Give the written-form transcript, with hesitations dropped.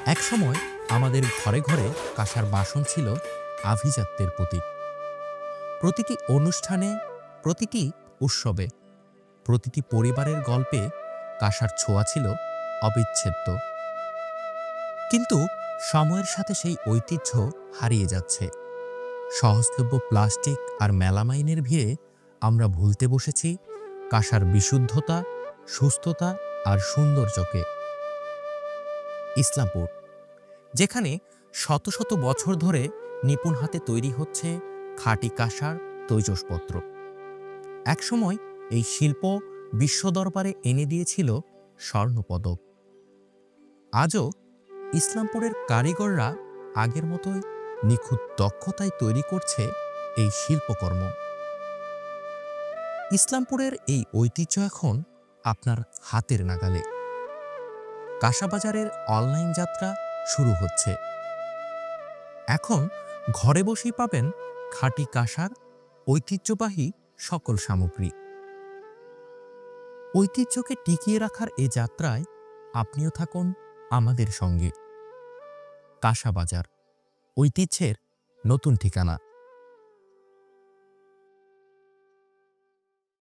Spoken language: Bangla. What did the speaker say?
একসময় আমাদের ঘরে ঘরে কাঁসার বাসন ছিল আভিজাত্যের প্রতীক। প্রতিটি অনুষ্ঠানে, প্রতিটি উৎসবে, প্রতিটি পরিবারের গল্পে কাঁসার ছোঁয়া ছিল অবিচ্ছেদ্য। কিন্তু সময়ের সাথে সেই ঐতিহ্য হারিয়ে যাচ্ছে। সহজলভ্য প্লাস্টিক আর মেলামাইনের ভিড়ে আমরা ভুলতে বসেছি কাঁসার বিশুদ্ধতা, সুস্থতা আর সৌন্দর্যকে। ইসলামপুর, যেখানে শত শত বছর ধরে নিপুণ হাতে তৈরি হচ্ছে খাঁটি কাঁসার তৈজসপত্র, একসময় এই শিল্প বিশ্ব দরবারে এনে দিয়েছিল স্বর্ণপদক। আজও ইসলামপুরের কারিগররা আগের মতোই নিখুঁত দক্ষতায় তৈরি করছে এই শিল্পকর্ম। ইসলামপুরের এই ঐতিহ্য এখন আপনার হাতের নাগালে। কাঁসাবাজারের অনলাইন যাত্রা শুরু হচ্ছে। এখন ঘরে বসেই পাবেন খাঁটি কাঁসার ঐতিহ্যবাহী সকল সামগ্রী। ঐতিহ্যকে টিকিয়ে রাখার এ যাত্রায় আপনিও থাকুন আমাদের সঙ্গে। কাঁসাবাজার, ঐতিহ্যের নতুন ঠিকানা।